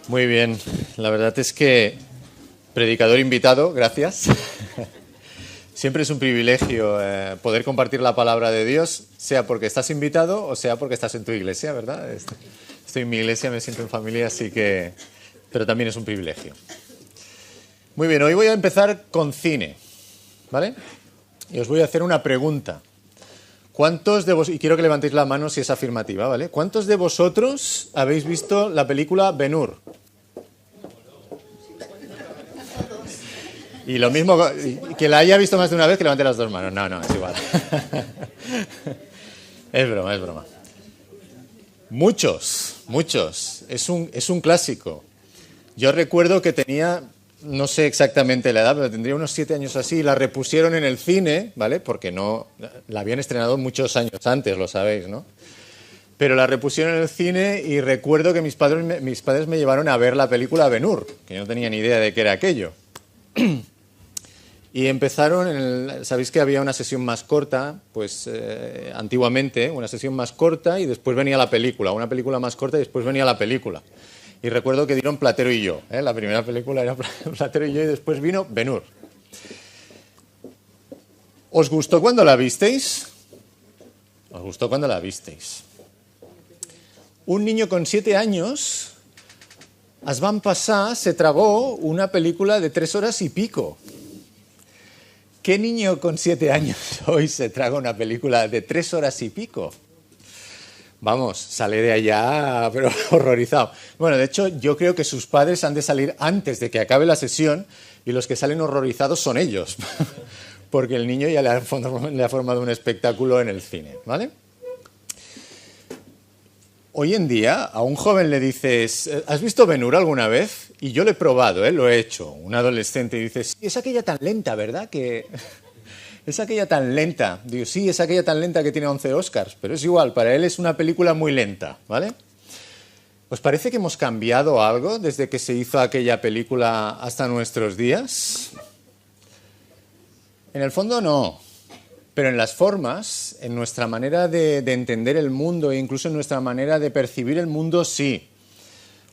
Muy bien, la verdad es que predicador invitado, gracias. Siempre es un privilegio poder compartir la palabra de Dios, sea porque estás invitado o sea porque estás en tu iglesia, ¿verdad? Estoy en mi iglesia, me siento en familia, así que... Pero también es un privilegio. Muy bien, hoy voy a empezar con cine, ¿vale? Y os voy a hacer una pregunta. ¿Cuántos de vosotros, y quiero que levantéis la mano si es afirmativa, ¿vale? ¿Cuántos de vosotros habéis visto la película Ben-Hur? Y lo mismo, que la haya visto más de una vez, que levante las dos manos. No, es igual. Es broma. Muchos. Es un clásico. Yo recuerdo que tenía, no sé exactamente la edad, pero tendría unos 7 años así, y la repusieron en el cine, ¿vale? Porque no, la habían estrenado muchos años antes, lo sabéis, ¿no? Pero la repusieron en el cine y recuerdo que mis padres me llevaron a ver la película Ben-Hur, que yo no tenía ni idea de qué era aquello. Y empezaron, sabéis que había una sesión más corta, pues antiguamente, una sesión más corta y después venía la película, una película más corta y después venía la película. Y recuerdo que dieron Platero y yo, la primera película era Platero y yo y después vino Ben-Hur. ¿Os gustó cuando la visteis? ¿Os gustó cuando la visteis? Un niño con 7 años, es van passar, se tragó una película de 3 horas y pico. ¿Qué niño con 7 años hoy se traga una película de 3 horas y pico? Vamos, sale de allá, pero horrorizado. Bueno, de hecho, yo creo que sus padres han de salir antes de que acabe la sesión y los que salen horrorizados son ellos, porque el niño ya le ha formado un espectáculo en el cine, ¿vale? Hoy en día, a un joven le dices, ¿has visto Ben-Hur alguna vez? Y yo lo he probado, lo he hecho. Un adolescente y dices, sí, es aquella tan lenta, ¿verdad? Es aquella tan lenta. Digo, sí, es aquella tan lenta que tiene 11 Oscars, pero es igual, para él es una película muy lenta, ¿vale? ¿Os parece que hemos cambiado algo desde que se hizo aquella película hasta nuestros días? En el fondo no. Pero en las formas, en nuestra manera de entender el mundo e incluso en nuestra manera de percibir el mundo, sí.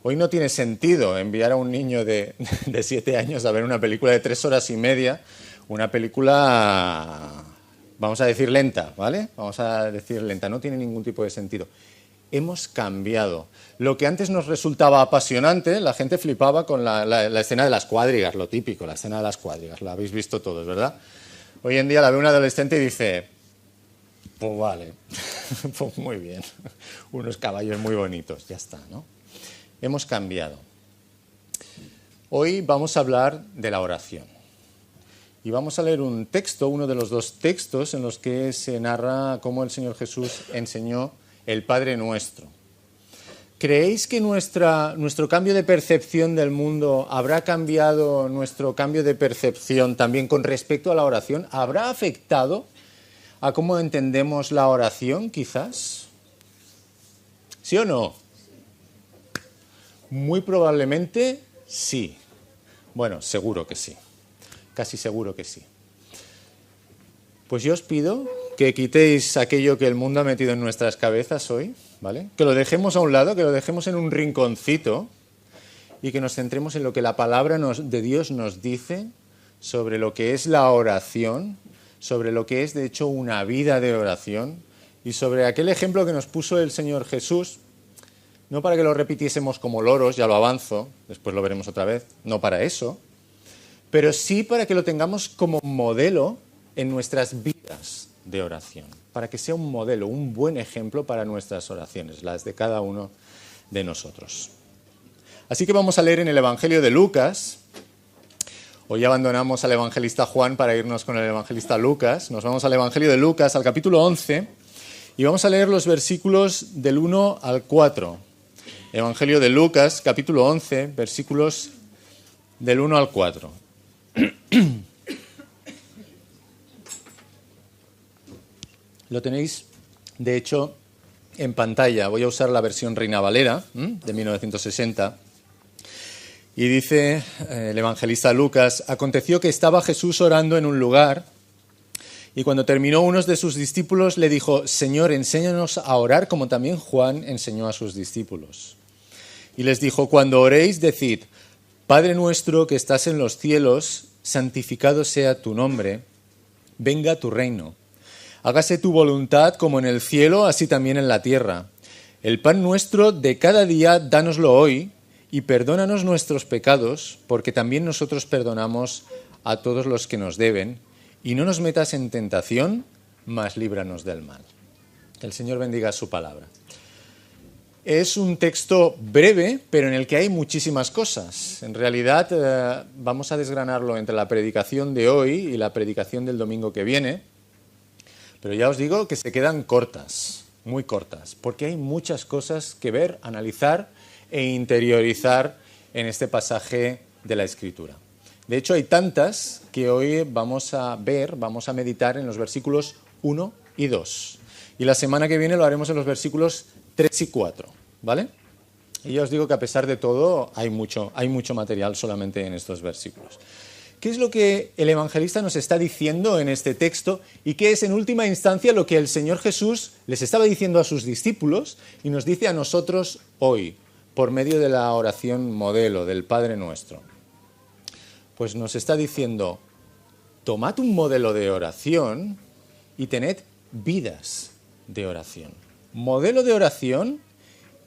Hoy no tiene sentido enviar a un niño de 7 años a ver una película de 3 horas y media, una película, vamos a decir, lenta, ¿vale? Vamos a decir lenta, no tiene ningún tipo de sentido. Hemos cambiado. Lo que antes nos resultaba apasionante, la gente flipaba con la escena de las cuadrigas, lo típico, la escena de las cuadrigas, la habéis visto todos, ¿verdad? Hoy en día la ve un adolescente y dice, pues vale, pues muy bien, unos caballos muy bonitos, ya está, ¿no? Hemos cambiado. Hoy vamos a hablar de la oración. Y vamos a leer un texto, uno de los 2 textos en los que se narra cómo el Señor Jesús enseñó el Padre Nuestro. ¿Creéis que nuestro cambio de percepción del mundo habrá cambiado nuestro cambio de percepción también con respecto a la oración? ¿Habrá afectado a cómo entendemos la oración, quizás? ¿Sí o no? Muy probablemente sí. Bueno, seguro que sí. Casi seguro que sí. Pues yo os pido que quitéis aquello que el mundo ha metido en nuestras cabezas hoy, ¿vale? Que lo dejemos a un lado, que lo dejemos en un rinconcito y que nos centremos en lo que la palabra de Dios nos dice sobre lo que es la oración, sobre lo que es de hecho una vida de oración y sobre aquel ejemplo que nos puso el Señor Jesús, no para que lo repitiésemos como loros, ya lo avanzo, después lo veremos otra vez, no para eso, pero sí para que lo tengamos como modelo en nuestras vidas de oración, para que sea un modelo, un buen ejemplo para nuestras oraciones, las de cada uno de nosotros. Así que vamos a leer en el Evangelio de Lucas. Hoy abandonamos al evangelista Juan para irnos con el evangelista Lucas. Nos vamos al Evangelio de Lucas, al capítulo 11, y vamos a leer los versículos del 1 al 4. Evangelio de Lucas, capítulo 11, versículos del 1 al 4. Lo tenéis, de hecho, en pantalla. Voy a usar la versión Reina Valera, de 1960. Y dice el evangelista Lucas, aconteció que estaba Jesús orando en un lugar y cuando terminó uno de sus discípulos le dijo, Señor, enséñanos a orar como también Juan enseñó a sus discípulos. Y les dijo, cuando oréis, decid, Padre nuestro que estás en los cielos, santificado sea tu nombre, venga tu reino. Hágase tu voluntad como en el cielo, así también en la tierra. El pan nuestro de cada día, dánoslo hoy, y perdónanos nuestros pecados, porque también nosotros perdonamos a todos los que nos deben, y no nos metas en tentación, mas líbranos del mal. Que el Señor bendiga su palabra. Es un texto breve, pero en el que hay muchísimas cosas. En realidad, vamos a desgranarlo entre la predicación de hoy y la predicación del domingo que viene, pero ya os digo que se quedan cortas, muy cortas, porque hay muchas cosas que ver, analizar e interiorizar en este pasaje de la Escritura. De hecho, hay tantas que hoy vamos a meditar en los versículos 1 y 2. Y la semana que viene lo haremos en los versículos 3 y 4, ¿vale? Y ya os digo que a pesar de todo hay mucho material solamente en estos versículos. ¿Qué es lo que el evangelista nos está diciendo en este texto y qué es en última instancia lo que el Señor Jesús les estaba diciendo a sus discípulos y nos dice a nosotros hoy por medio de la oración modelo del Padre Nuestro? Pues nos está diciendo, tomad un modelo de oración y tened vidas de oración. Modelo de oración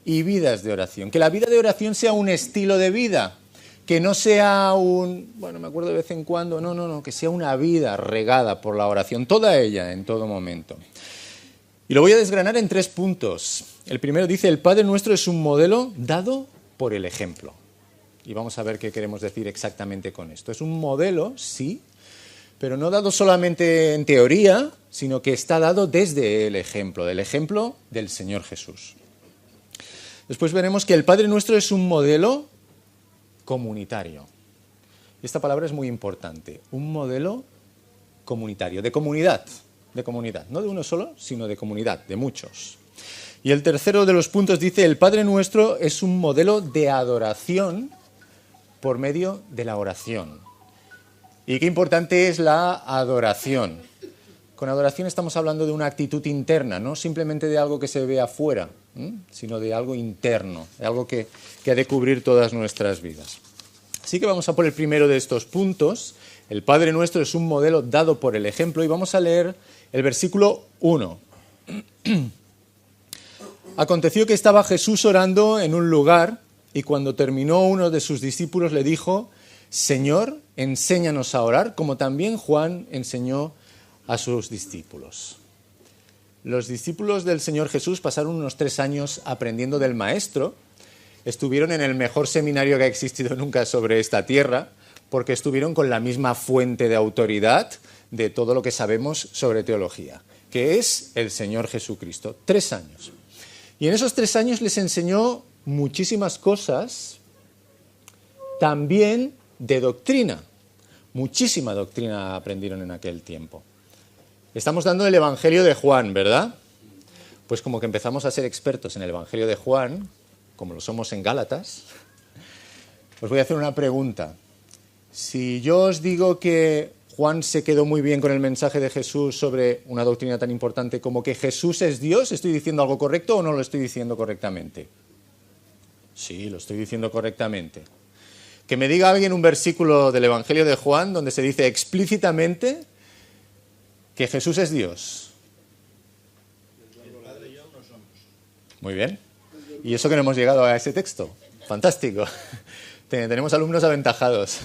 y vidas de oración. Que la vida de oración sea un estilo de vida, que no sea me acuerdo de vez en cuando, no, que sea una vida regada por la oración, toda ella, en todo momento. Y lo voy a desgranar en 3 puntos. El primero dice, el Padre Nuestro es un modelo dado por el ejemplo. Y vamos a ver qué queremos decir exactamente con esto. Es un modelo, sí, pero no dado solamente en teoría, sino que está dado desde el ejemplo, del ejemplo del Señor Jesús. Después veremos que el Padre Nuestro es un modelo comunitario. Esta palabra es muy importante. Un modelo comunitario, de comunidad, no de uno solo, sino de comunidad, de muchos. Y el tercero de los puntos dice, el Padre Nuestro es un modelo de adoración por medio de la oración. Y qué importante es la adoración. Con adoración estamos hablando de una actitud interna, no simplemente de algo que se ve afuera, sino de algo interno, de algo que ha de cubrir todas nuestras vidas. Así que vamos a por el primero de estos puntos. El Padre Nuestro es un modelo dado por el ejemplo y vamos a leer el versículo 1. Aconteció que estaba Jesús orando en un lugar y cuando terminó uno de sus discípulos le dijo, Señor, enséñanos a orar, como también Juan enseñó a sus discípulos. Los discípulos del Señor Jesús pasaron unos 3 años aprendiendo del Maestro, estuvieron en el mejor seminario que ha existido nunca sobre esta tierra, porque estuvieron con la misma fuente de autoridad de todo lo que sabemos sobre teología, que es el Señor Jesucristo. 3 años. Y en esos 3 años les enseñó muchísimas cosas, también de doctrina. Muchísima doctrina aprendieron en aquel tiempo. Estamos dando el Evangelio de Juan, ¿verdad? Pues como que empezamos a ser expertos en el Evangelio de Juan, como lo somos en Gálatas, os voy a hacer una pregunta. Si yo os digo que Juan se quedó muy bien con el mensaje de Jesús sobre una doctrina tan importante como que Jesús es Dios, ¿estoy diciendo algo correcto o no lo estoy diciendo correctamente? Sí, lo estoy diciendo correctamente. Que me diga alguien un versículo del Evangelio de Juan donde se dice explícitamente que Jesús es Dios. Muy bien. Y eso que no hemos llegado a ese texto. Fantástico. Tenemos alumnos aventajados.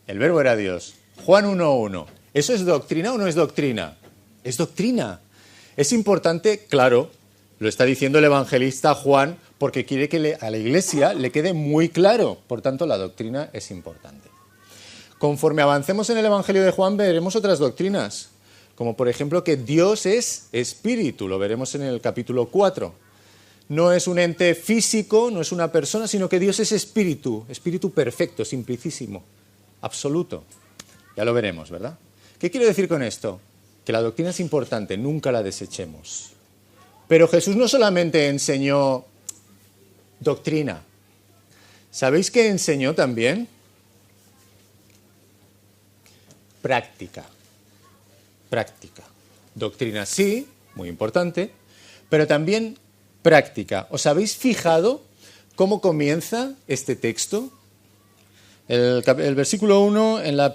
El verbo era Dios. Juan 1:1. ¿Eso es doctrina o no es doctrina? Es doctrina. Es importante, claro, lo está diciendo el evangelista Juan, porque quiere que a la iglesia le quede muy claro. Por tanto, la doctrina es importante. Conforme avancemos en el Evangelio de Juan, veremos otras doctrinas, como por ejemplo que Dios es espíritu, lo veremos en el capítulo 4. No es un ente físico, no es una persona, sino que Dios es espíritu, espíritu perfecto, simplicísimo, absoluto. Ya lo veremos, ¿verdad? ¿Qué quiero decir con esto? Que la doctrina es importante, nunca la desechemos. Pero Jesús no solamente enseñó doctrina. ¿Sabéis qué enseñó también? Práctica. Práctica. Doctrina sí, muy importante, pero también práctica. ¿Os habéis fijado cómo comienza este texto? El versículo 1, en la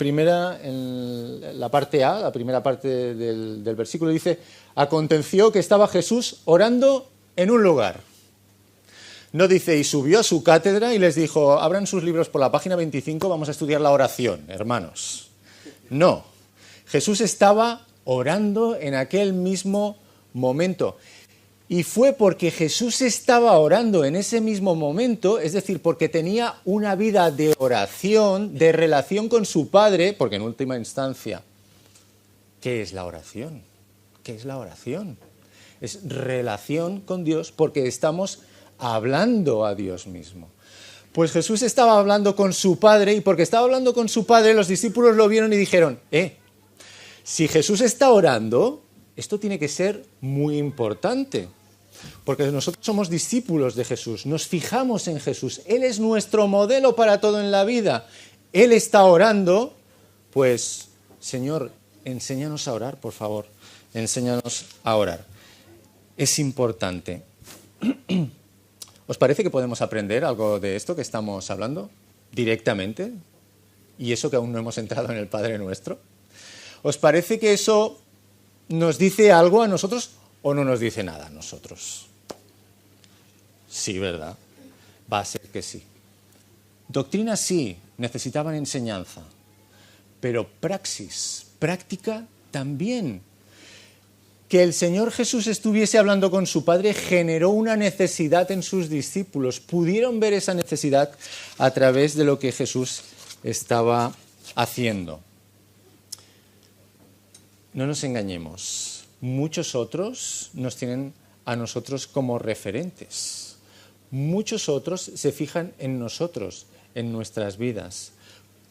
parte A, la primera parte del versículo, dice: aconteció que estaba Jesús orando en un lugar. No dice, y subió a su cátedra y les dijo, abran sus libros por la página 25, vamos a estudiar la oración, hermanos. No, Jesús estaba orando en aquel mismo momento. Y fue porque Jesús estaba orando en ese mismo momento, es decir, porque tenía una vida de oración, de relación con su Padre, porque en última instancia, ¿qué es la oración? ¿Qué es la oración? Es relación con Dios porque estamos hablando a Dios mismo. Pues Jesús estaba hablando con su Padre y porque estaba hablando con su Padre, los discípulos lo vieron y dijeron, si Jesús está orando, esto tiene que ser muy importante, porque nosotros somos discípulos de Jesús, nos fijamos en Jesús, Él es nuestro modelo para todo en la vida, Él está orando, pues, Señor, enséñanos a orar, por favor, enséñanos a orar. Es importante. ¿Os parece que podemos aprender algo de esto que estamos hablando directamente? Y eso que aún no hemos entrado en el Padre Nuestro. ¿Os parece que eso nos dice algo a nosotros o no nos dice nada a nosotros? Sí, ¿verdad? Va a ser que sí. Doctrina sí, necesitaban enseñanza, pero praxis, práctica también. Que el Señor Jesús estuviese hablando con su Padre generó una necesidad en sus discípulos. Pudieron ver esa necesidad a través de lo que Jesús estaba haciendo. No nos engañemos, muchos otros nos tienen a nosotros como referentes. Muchos otros se fijan en nosotros, en nuestras vidas.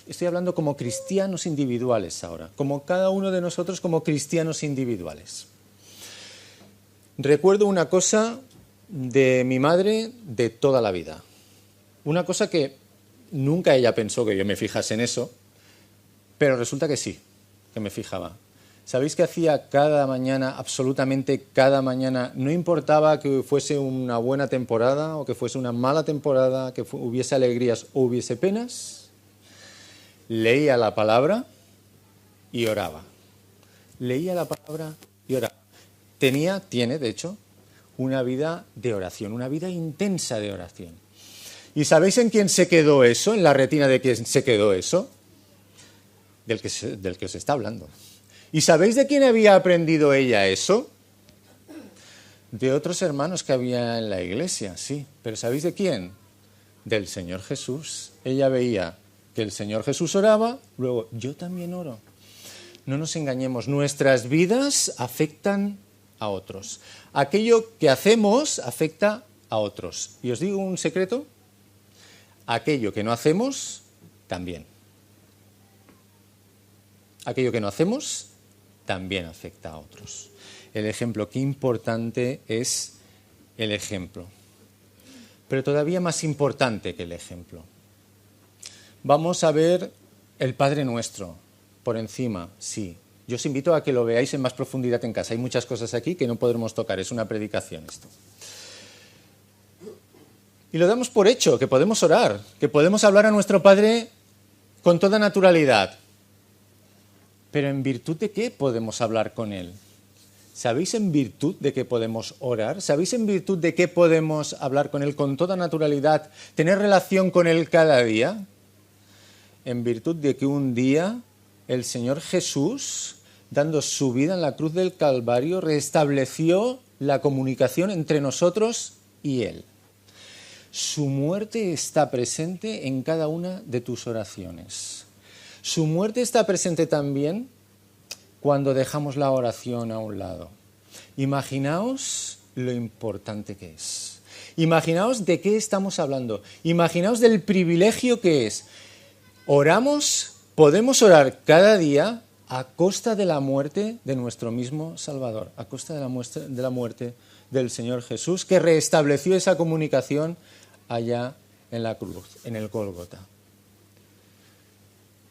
Estoy hablando como cristianos individuales ahora, como cada uno de nosotros como cristianos individuales. Recuerdo una cosa de mi madre de toda la vida. Una cosa que nunca ella pensó que yo me fijase en eso, pero resulta que sí, que me fijaba. ¿Sabéis qué hacía cada mañana, absolutamente cada mañana? No importaba que fuese una buena temporada o que fuese una mala temporada, que hubiese alegrías o hubiese penas. Leía la palabra y oraba. Leía la palabra y oraba. Tiene, de hecho, una vida de oración, una vida intensa de oración. ¿Y sabéis en quién se quedó eso? ¿En la retina de quién se quedó eso? Del que os está hablando. ¿Y sabéis de quién había aprendido ella eso? De otros hermanos que había en la iglesia, sí. ¿Pero sabéis de quién? Del Señor Jesús. Ella veía que el Señor Jesús oraba, luego yo también oro. No nos engañemos, nuestras vidas afectan a otros. Aquello que hacemos afecta a otros. Y os digo un secreto, aquello que no hacemos, también. Aquello que no hacemos, también afecta a otros. El ejemplo, qué importante es el ejemplo. Pero todavía más importante que el ejemplo. Vamos a ver el Padre Nuestro, por encima, sí. Yo os invito a que lo veáis en más profundidad en casa. Hay muchas cosas aquí que no podremos tocar, es una predicación esto. Y lo damos por hecho, que podemos orar, que podemos hablar a nuestro Padre con toda naturalidad. Pero ¿en virtud de qué podemos hablar con Él? ¿Sabéis en virtud de qué podemos orar? ¿Sabéis en virtud de qué podemos hablar con Él con toda naturalidad, tener relación con Él cada día? En virtud de que un día el Señor Jesús, dando su vida en la cruz del Calvario, restableció la comunicación entre nosotros y Él. Su muerte está presente en cada una de tus oraciones. Su muerte está presente también cuando dejamos la oración a un lado. Imaginaos lo importante que es. Imaginaos de qué estamos hablando. Imaginaos del privilegio que es. Oramos, podemos orar cada día a costa de la muerte de nuestro mismo Salvador, a costa de la muerte del Señor Jesús, que restableció esa comunicación allá en la cruz, en el Gólgota.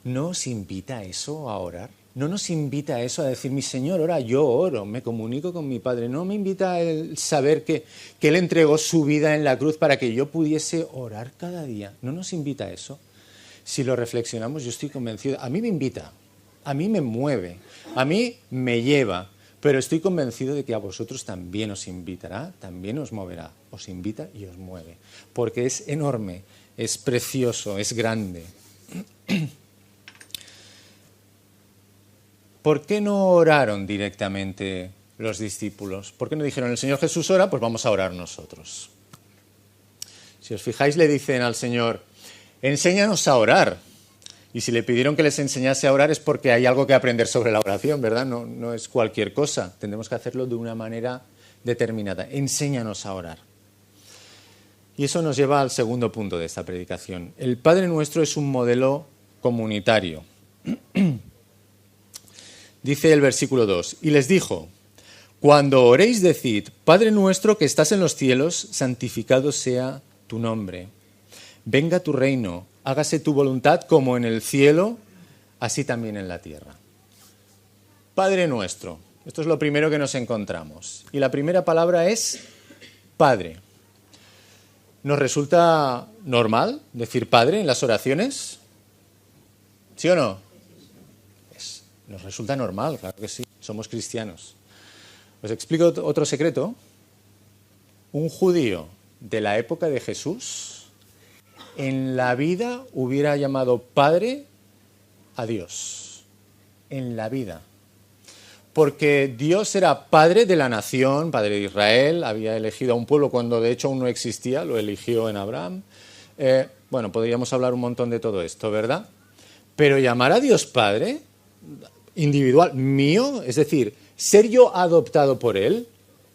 ¿No os invita eso a orar? no nos invita a eso, a decir, mi Señor ora, yo oro, me comunico con mi Padre. No me invita a el saber que Él entregó su vida en la cruz para que yo pudiese orar cada día. No nos invita a eso. Si lo reflexionamos, yo estoy convencido. A mí me invita, a mí me mueve, a mí me lleva, pero estoy convencido de que a vosotros también os invitará, también os moverá. Os invita y os mueve, porque es enorme, es precioso, es grande. ¿Por qué no oraron directamente los discípulos? ¿Por qué no dijeron, el Señor Jesús ora, pues vamos a orar nosotros? Si os fijáis, le dicen al Señor, enséñanos a orar. Y si le pidieron que les enseñase a orar es porque hay algo que aprender sobre la oración, ¿verdad? No es cualquier cosa. Tendremos que hacerlo de una manera determinada. Enséñanos a orar. Y eso nos lleva al segundo punto de esta predicación. El Padre Nuestro es un modelo comunitario. Dice el versículo 2, y les dijo, cuando oréis decid, Padre nuestro que estás en los cielos, santificado sea tu nombre. Venga tu reino, hágase tu voluntad como en el cielo, así también en la tierra. Padre nuestro, esto es lo primero que nos encontramos. Y la primera palabra es Padre. ¿Nos resulta normal decir Padre en las oraciones? ¿Sí o no? Nos resulta normal, claro que sí, somos cristianos. Os explico otro secreto. Un judío de la época de Jesús en la vida hubiera llamado Padre a Dios. En la vida. Porque Dios era Padre de la nación, Padre de Israel, había elegido a un pueblo cuando de hecho aún no existía, lo eligió en Abraham. Bueno, podríamos hablar un montón de todo esto, ¿verdad? Pero llamar a Dios Padre individual, mío, es decir, ser yo adoptado por Él,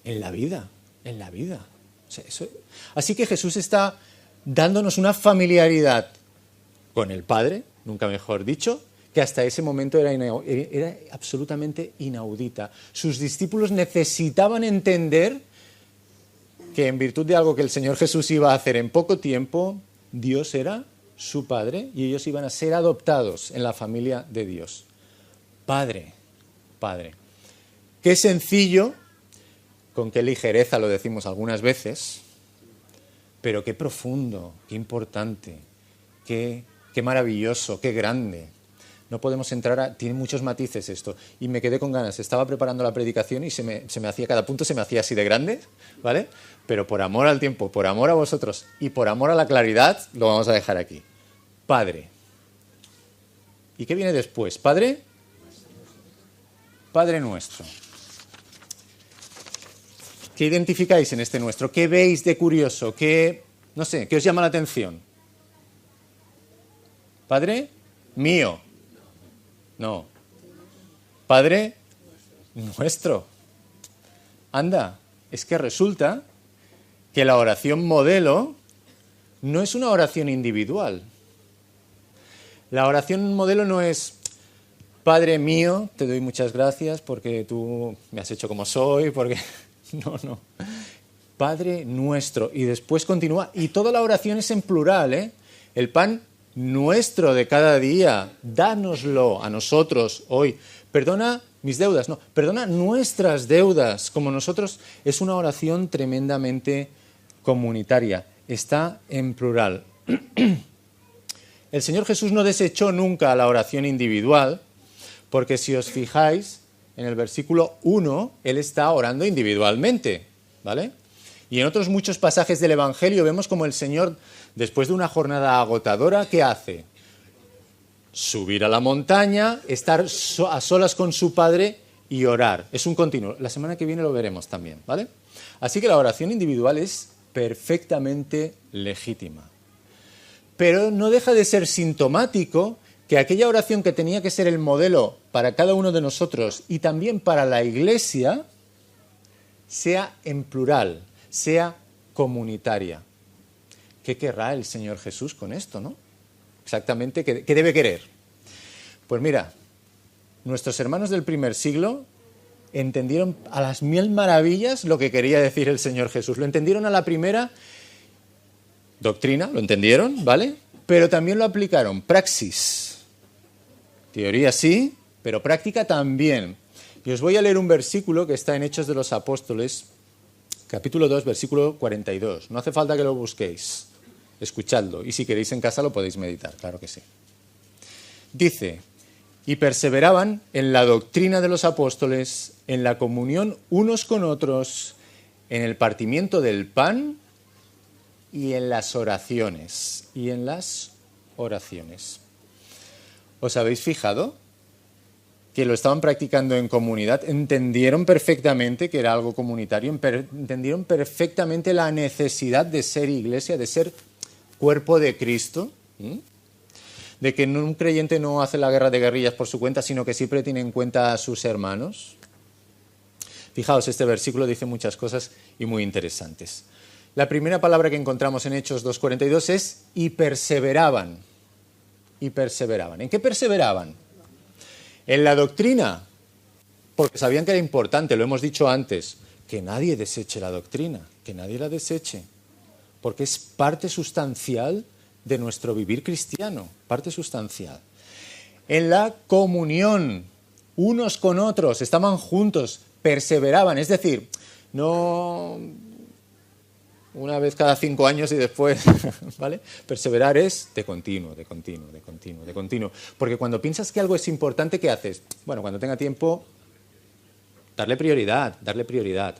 en la vida, en la vida. O sea, así que Jesús está dándonos una familiaridad con el Padre, nunca mejor dicho, que hasta ese momento era absolutamente inaudita. Sus discípulos necesitaban entender que en virtud de algo que el Señor Jesús iba a hacer en poco tiempo, Dios era su Padre y ellos iban a ser adoptados en la familia de Dios. Padre, Padre. Qué sencillo, con qué ligereza lo decimos algunas veces, pero qué profundo, qué importante, qué maravilloso, qué grande. No podemos entrar tiene muchos matices esto. Y me quedé con ganas. Estaba preparando la predicación y se me hacía, cada punto se me hacía así de grande, ¿vale? Pero por amor al tiempo, por amor a vosotros y por amor a la claridad, lo vamos a dejar aquí. Padre. ¿Y qué viene después? ¿Padre? Padre nuestro. ¿Qué identificáis en este nuestro? ¿Qué veis de curioso? ¿Qué os llama la atención? ¿Padre? Mío. No. Padre nuestro. Anda, es que resulta que la oración modelo no es una oración individual. La oración modelo no es Padre mío, te doy muchas gracias porque tú me has hecho como soy, porque... No. Padre nuestro. Y después continúa. Y toda la oración es en plural, ¿eh? El pan nuestro de cada día, dánoslo a nosotros hoy. Perdona mis deudas, no, perdona nuestras deudas, como nosotros. Es una oración tremendamente comunitaria. Está en plural. El Señor Jesús no desechó nunca la oración individual, porque si os fijáis, en el versículo 1, Él está orando individualmente, ¿vale? Y en otros muchos pasajes del Evangelio vemos como el Señor, después de una jornada agotadora, ¿qué hace? Subir a la montaña, estar a solas con su Padre y orar. Es un continuo. La semana que viene lo veremos también, ¿vale? Así que la oración individual es perfectamente legítima. Pero no deja de ser sintomático que aquella oración que tenía que ser el modelo para cada uno de nosotros y también para la Iglesia sea en plural, sea comunitaria. ¿Qué querrá el Señor Jesús con esto, no? Exactamente, ¿qué debe querer? Pues mira, nuestros hermanos del primer siglo entendieron a las 1000 maravillas lo que quería decir el Señor Jesús. Lo entendieron a la primera doctrina, lo entendieron, ¿vale? Pero también lo aplicaron, praxis. Teoría sí, pero práctica también. Y os voy a leer un versículo que está en Hechos de los Apóstoles, capítulo 2, versículo 42. No hace falta que lo busquéis, escuchadlo. Y si queréis en casa lo podéis meditar, claro que sí. Dice, y perseveraban en la doctrina de los apóstoles, en la comunión unos con otros, en el partimiento del pan y en las oraciones. Y en las oraciones. ¿Os habéis fijado que lo estaban practicando en comunidad? Entendieron perfectamente que era algo comunitario, entendieron perfectamente la necesidad de ser iglesia, de ser cuerpo de Cristo, de que un creyente no hace la guerra de guerrillas por su cuenta, sino que siempre tiene en cuenta a sus hermanos. Fijaos, este versículo dice muchas cosas y muy interesantes. La primera palabra que encontramos en Hechos 2:42 es y perseveraban. Y perseveraban. ¿En qué perseveraban? En la doctrina, porque sabían que era importante, lo hemos dicho antes, que nadie deseche la doctrina, que nadie la deseche, porque es parte sustancial de nuestro vivir cristiano, parte sustancial. En la comunión, unos con otros, estaban juntos, perseveraban, es decir, no una vez cada 5 años y después, ¿vale? Perseverar es de continuo, de continuo, de continuo, de continuo. Porque cuando piensas que algo es importante, ¿qué haces? Bueno, cuando tenga tiempo, darle prioridad, darle prioridad.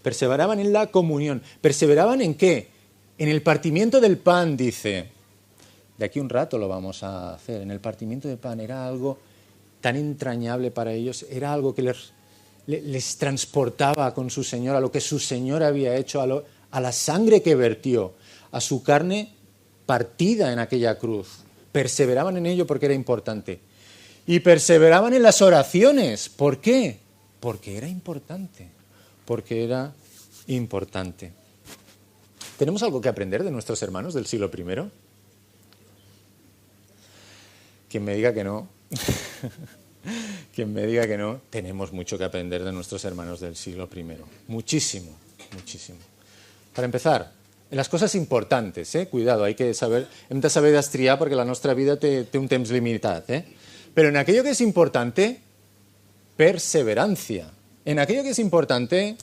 Perseveraban en la comunión. ¿Perseveraban en qué? En el partimiento del pan, dice. De aquí un rato lo vamos a hacer. En el partimiento del pan era algo tan entrañable para ellos, era algo que les transportaba con su Señor, a lo que su Señor había hecho, a la sangre que vertió, a su carne partida en aquella cruz. Perseveraban en ello porque era importante. Y perseveraban en las oraciones. ¿Por qué? Porque era importante. Porque era importante. ¿Tenemos algo que aprender de nuestros hermanos del siglo I? Quien me diga que no, quien me diga que no, tenemos mucho que aprender de nuestros hermanos del siglo I. Muchísimo, muchísimo. Para empezar, en las coses importantes, cuidado, hay que saber, hem de saber destriar perquè la nostra vida té un temps limitat. Pero en aquello que es importante, perseverancia. En aquello que es importante,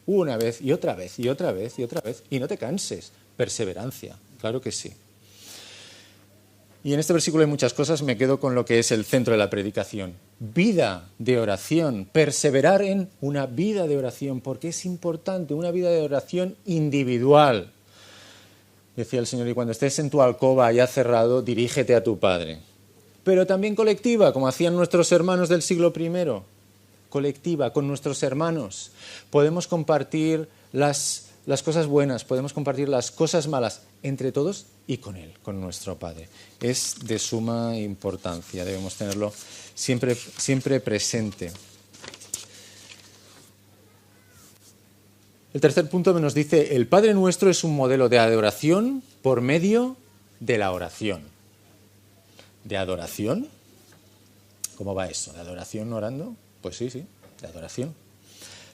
una vez y otra vez y otra vez y otra vez, y no te canses, perseverancia, claro que sí. Y en este versículo hay muchas cosas, me quedo con lo que es el centro de la predicación. Vida de oración, perseverar en una vida de oración, porque es importante, una vida de oración individual. Decía el Señor, y cuando estés en tu alcoba ya cerrado, dirígete a tu Padre. Pero también colectiva, como hacían nuestros hermanos del siglo I. Colectiva, con nuestros hermanos. Podemos compartir las cosas buenas, podemos compartir las cosas malas entre todos y con Él, con nuestro Padre. Es de suma importancia, debemos tenerlo siempre presente. El tercer punto nos dice, el Padre Nuestro es un modelo de adoración por medio de la oración. ¿De adoración? ¿Cómo va eso? ¿De adoración orando? Pues sí, de adoración.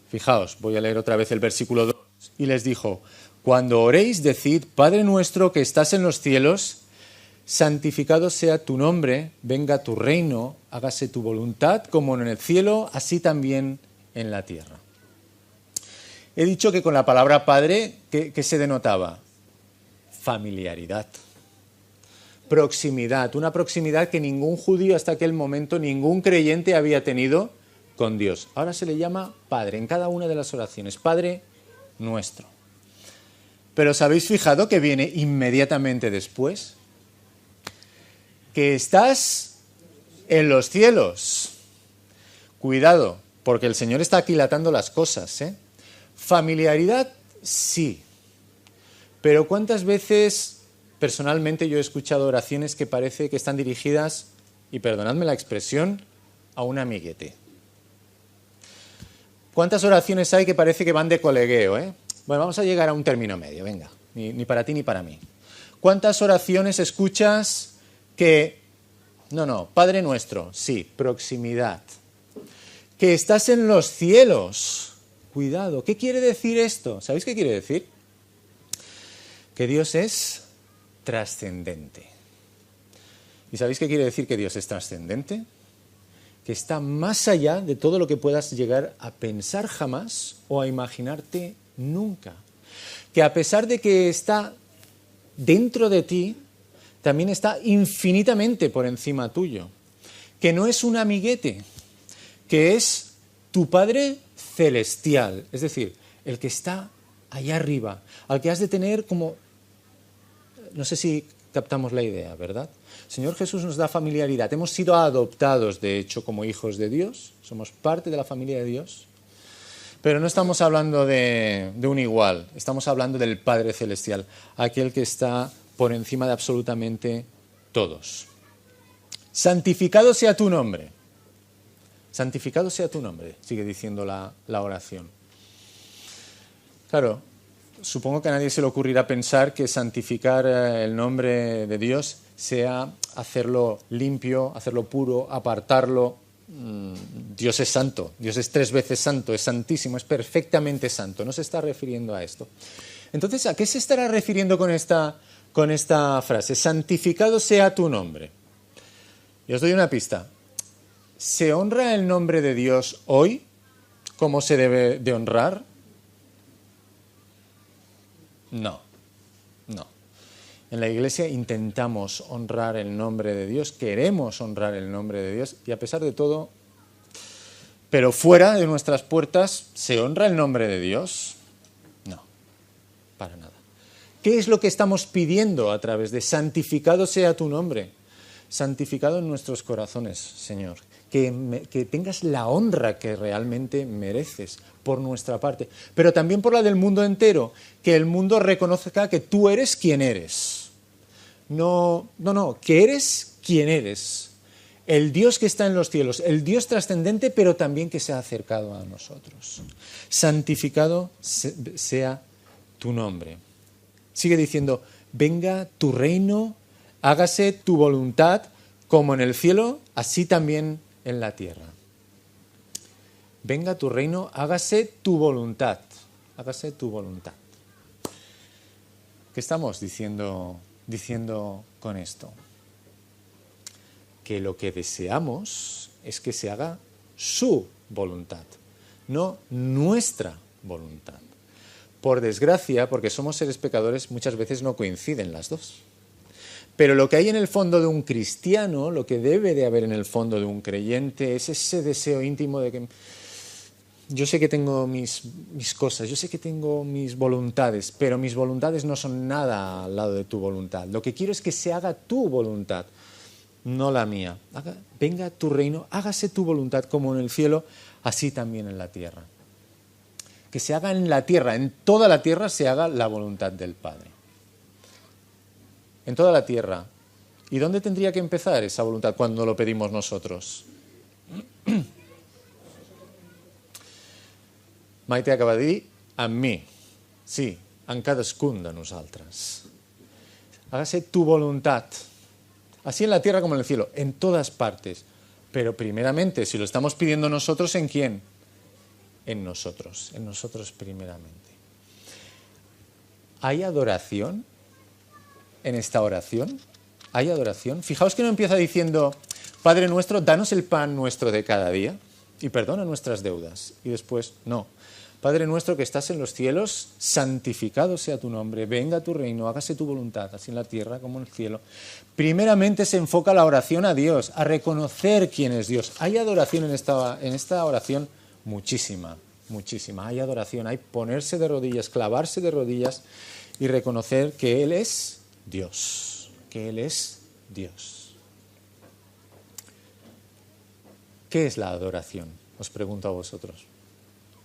Fijaos, voy a leer otra vez el versículo 2. Y les dijo, cuando oréis, decid, Padre nuestro que estás en los cielos, santificado sea tu nombre, venga tu reino, hágase tu voluntad, como en el cielo, así también en la tierra. He dicho que con la palabra Padre, ¿qué se denotaba? Familiaridad, proximidad, una proximidad que ningún judío hasta aquel momento, ningún creyente había tenido con Dios. Ahora se le llama Padre en cada una de las oraciones, Padre nuestro. Pero ¿os habéis fijado que viene inmediatamente después? Que estás en los cielos. Cuidado, porque el Señor está aquilatando las cosas. Familiaridad, sí. Pero ¿cuántas veces, personalmente, yo he escuchado oraciones que parece que están dirigidas, y perdonadme la expresión, a un amiguete? ¿Cuántas oraciones hay que parece que van de colegueo? Bueno, vamos a llegar a un término medio, venga, ni para ti ni para mí. ¿Cuántas oraciones escuchas que, no, Padre nuestro, sí, proximidad, que estás en los cielos? Cuidado, ¿qué quiere decir esto? ¿Sabéis qué quiere decir? Que Dios es trascendente. ¿Y sabéis qué quiere decir que Dios es trascendente? Que está más allá de todo lo que puedas llegar a pensar jamás o a imaginarte nunca. Que a pesar de que está dentro de ti, también está infinitamente por encima tuyo. Que no es un amiguete, que es tu Padre celestial, es decir, el que está allá arriba, al que has de tener como... No sé si captamos la idea, ¿verdad? El Señor Jesús nos da familiaridad. Hemos sido adoptados, de hecho, como hijos de Dios. Somos parte de la familia de Dios. Pero no estamos hablando de un igual. Estamos hablando del Padre Celestial, aquel que está por encima de absolutamente todos. Santificado sea tu nombre. Santificado sea tu nombre, sigue diciendo la oración. Claro, supongo que a nadie se le ocurrirá pensar que santificar el nombre de Dios sea hacerlo limpio, hacerlo puro, apartarlo. Dios es santo, Dios es 3 veces santo, es santísimo, es perfectamente santo. No se está refiriendo a esto. Entonces, ¿a qué se estará refiriendo con esta frase? Santificado sea tu nombre. Y os doy una pista. ¿Se honra el nombre de Dios hoy como se debe de honrar? No. En la Iglesia intentamos honrar el nombre de Dios, queremos honrar el nombre de Dios y a pesar de todo, pero fuera de nuestras puertas, ¿se honra el nombre de Dios? No, para nada. ¿Qué es lo que estamos pidiendo a través de santificado sea tu nombre? Santificado en nuestros corazones, Señor. Que tengas la honra que realmente mereces por nuestra parte, pero también por la del mundo entero, que el mundo reconozca que tú eres quien eres. No, que eres quien eres. El Dios que está en los cielos, el Dios trascendente, pero también que se ha acercado a nosotros. Santificado sea tu nombre. Sigue diciendo, venga tu reino, hágase tu voluntad, como en el cielo, así también en la tierra. Venga tu reino, hágase tu voluntad. Hágase tu voluntad. ¿Qué estamos diciendo con esto? Que lo que deseamos es que se haga su voluntad, no nuestra voluntad. Por desgracia, porque somos seres pecadores, muchas veces no coinciden las dos. Pero lo que hay en el fondo de un cristiano, lo que debe de haber en el fondo de un creyente, es ese deseo íntimo de que yo sé que tengo mis cosas, yo sé que tengo mis voluntades, pero mis voluntades no son nada al lado de tu voluntad. Lo que quiero es que se haga tu voluntad, no la mía. Venga tu reino, hágase tu voluntad como en el cielo, así también en la tierra. Que se haga en la tierra, en toda la tierra se haga la voluntad del Padre. En toda la tierra. ¿Y dónde tendría que empezar esa voluntad cuando lo pedimos nosotros? Maite acaba de dir, en mi. Sí, en cadascun de nosaltres. Hágase tu voluntad. Así en la tierra como en el cielo, en todas partes. Pero primeramente, si lo estamos pidiendo nosotros, ¿en quién? En nosotros primeramente. ¿Hay adoración en esta oración? ¿Hay adoración? Fijaos que no empieza diciendo, Padre nuestro, danos el pan nuestro de cada día y perdona nuestras deudas. Y después, no. Padre nuestro que estás en los cielos, santificado sea tu nombre, venga tu reino, hágase tu voluntad, así en la tierra como en el cielo. Primeramente se enfoca la oración a Dios, a reconocer quién es Dios. Hay adoración en esta oración muchísima. Hay adoración, hay ponerse de rodillas, clavarse de rodillas y reconocer que Él es Dios, que Él es Dios. ¿Qué es la adoración? Os pregunto a vosotros.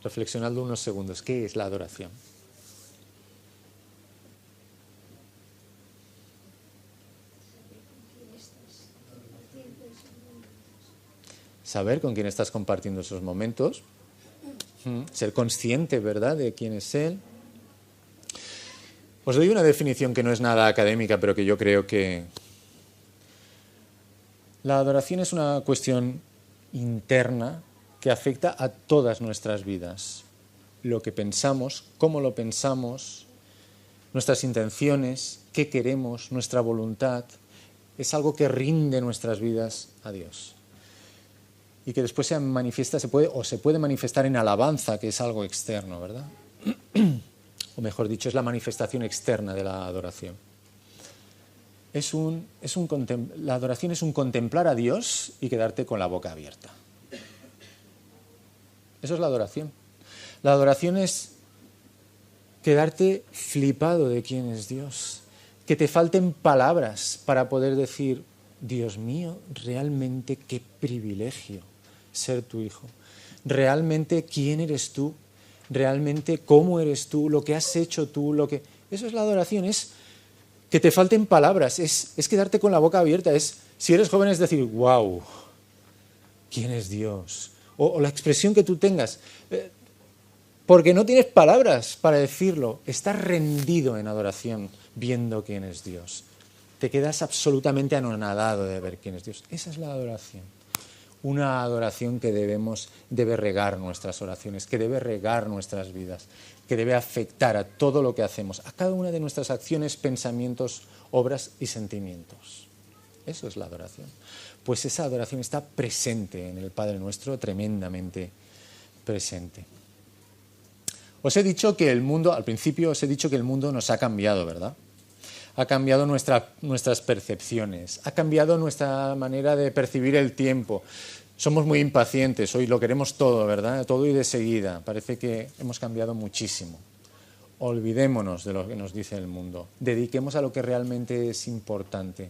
Reflexionad unos segundos. ¿Qué es la adoración? Saber con quién estás compartiendo esos momentos. Ser consciente, ¿verdad?, de quién es Él. Os doy una definición que no es nada académica, pero que yo creo que la adoración es una cuestión interna que afecta a todas nuestras vidas. Lo que pensamos, cómo lo pensamos, nuestras intenciones, qué queremos, nuestra voluntad. es algo que rinde nuestras vidas a Dios. Y que después se manifiesta, se puede manifestar en alabanza, que es algo externo, ¿verdad? O mejor dicho, es la manifestación externa de la adoración. La adoración es un contemplar a Dios y quedarte con la boca abierta. Eso es la adoración. La adoración es quedarte flipado de quién es Dios. Que te falten palabras para poder decir, Dios mío, realmente qué privilegio ser tu hijo. Realmente quién eres tú. Realmente cómo eres tú, lo que has hecho tú, Eso es la adoración, es que te falten palabras, es quedarte con la boca abierta, si eres joven es decir, wow, ¿quién es Dios? O la expresión que tú tengas, porque no tienes palabras para decirlo, estás rendido en adoración viendo quién es Dios. Te quedas absolutamente anonadado de ver quién es Dios. Esa es la adoración. Una adoración que debe regar nuestras oraciones, que debe regar nuestras vidas, que debe afectar a todo lo que hacemos, a cada una de nuestras acciones, pensamientos, obras y sentimientos. Eso es la adoración. Pues esa adoración está presente en el Padre Nuestro, tremendamente presente. Os he dicho que al principio os he dicho que el mundo nos ha cambiado, ¿verdad? Ha cambiado nuestras percepciones, ha cambiado nuestra manera de percibir el tiempo. Somos muy impacientes, hoy lo queremos todo, ¿verdad? Todo y de seguida. Parece que hemos cambiado muchísimo. Olvidémonos de lo que nos dice el mundo. Dediquemos a lo que realmente es importante.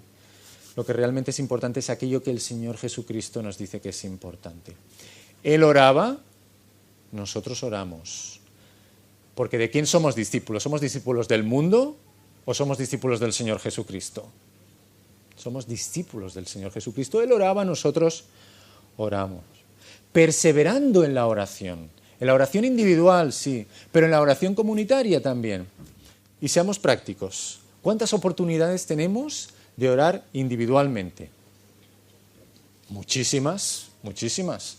Lo que realmente es importante es aquello que el Señor Jesucristo nos dice que es importante. Él oraba, nosotros oramos. Porque ¿de quién somos discípulos? ¿Somos discípulos del mundo o somos discípulos del Señor Jesucristo? Somos discípulos del Señor Jesucristo. Él oraba, nosotros oramos. Perseverando en la oración. En la oración individual, sí, pero en la oración comunitaria también. Y seamos prácticos. ¿Cuántas oportunidades tenemos de orar individualmente? Muchísimas, muchísimas.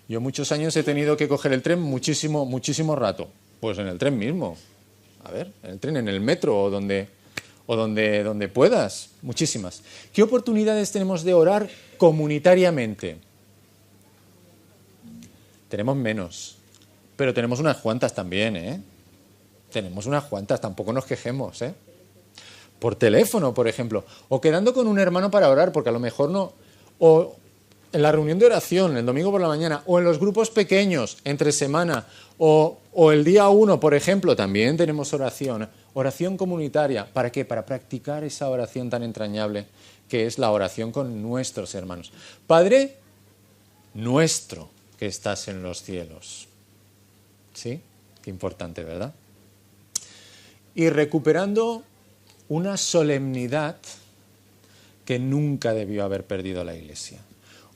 Yo muchos años he tenido que coger el tren muchísimo rato. Pues en el tren mismo. A ver, en el tren, en el metro o donde puedas. Muchísimas. ¿Qué oportunidades tenemos de orar comunitariamente? Tenemos menos, pero tenemos unas cuantas también, ¿eh? Tenemos unas cuantas, tampoco nos quejemos, ¿eh? Por teléfono, por ejemplo, o quedando con un hermano para orar, porque a lo mejor no, o en la reunión de oración, el domingo por la mañana, o en los grupos pequeños, entre semana, o el día 1, por ejemplo, también tenemos oración comunitaria. ¿Para qué? Para practicar esa oración tan entrañable que es la oración con nuestros hermanos. Padre nuestro que estás en los cielos. ¿Sí? Qué importante, ¿verdad? Y recuperando una solemnidad que nunca debió haber perdido la Iglesia.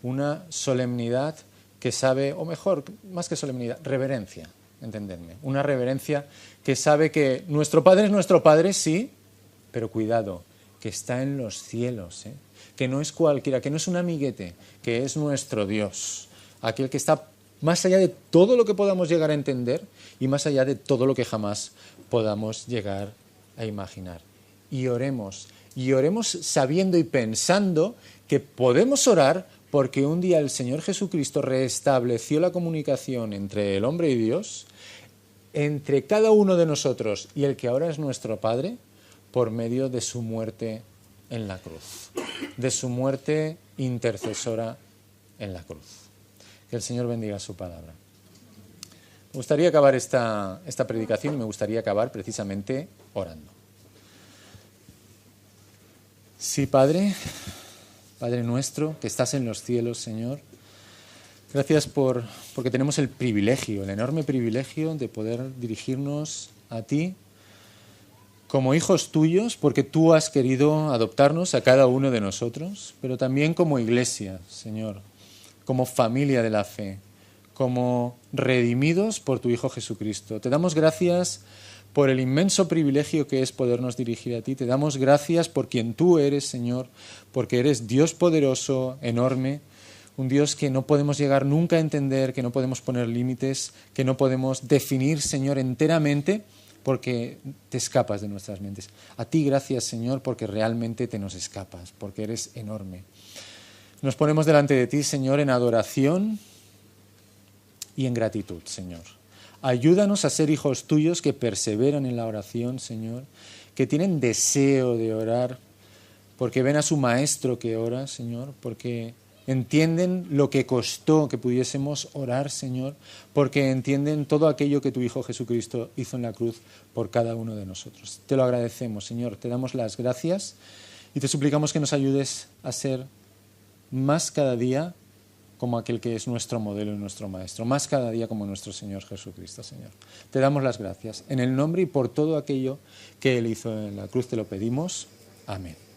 Una solemnidad que sabe, o mejor, más que solemnidad, reverencia, entendedme. Una reverencia que sabe que nuestro Padre es nuestro Padre, sí, pero cuidado, que está en los cielos, ¿eh? Que no es cualquiera, que no es un amiguete, que es nuestro Dios. Aquel que está más allá de todo lo que podamos llegar a entender y más allá de todo lo que jamás podamos llegar a imaginar. Y oremos sabiendo y pensando que podemos orar porque un día el Señor Jesucristo restableció la comunicación entre el hombre y Dios, entre cada uno de nosotros y el que ahora es nuestro Padre, por medio de su muerte en la cruz, de su muerte intercesora en la cruz. Que el Señor bendiga su palabra. Me gustaría acabar esta predicación y me gustaría acabar precisamente orando. Sí, Padre nuestro, que estás en los cielos, Señor, gracias porque tenemos el privilegio, el enorme privilegio de poder dirigirnos a ti como hijos tuyos, porque tú has querido adoptarnos a cada uno de nosotros, pero también como iglesia, Señor, como familia de la fe, como redimidos por tu Hijo Jesucristo. Te damos gracias por el inmenso privilegio que es podernos dirigir a ti. Te damos gracias por quien tú eres, Señor, porque eres Dios poderoso, enorme, un Dios que no podemos llegar nunca a entender, que no podemos poner límites, que no podemos definir, Señor, enteramente, porque te escapas de nuestras mentes. A ti gracias, Señor, porque realmente te nos escapas, porque eres enorme. Nos ponemos delante de ti, Señor, en adoración y en gratitud, Señor. Ayúdanos a ser hijos tuyos que perseveran en la oración, Señor, que tienen deseo de orar, porque ven a su maestro que ora, Señor, porque entienden lo que costó que pudiésemos orar, Señor, porque entienden todo aquello que tu Hijo Jesucristo hizo en la cruz por cada uno de nosotros. Te lo agradecemos, Señor, te damos las gracias y te suplicamos que nos ayudes a ser más cada día como aquel que es nuestro modelo y nuestro maestro, más cada día como nuestro Señor Jesucristo, Señor. Te damos las gracias. En el nombre y por todo aquello que Él hizo en la cruz te lo pedimos. Amén.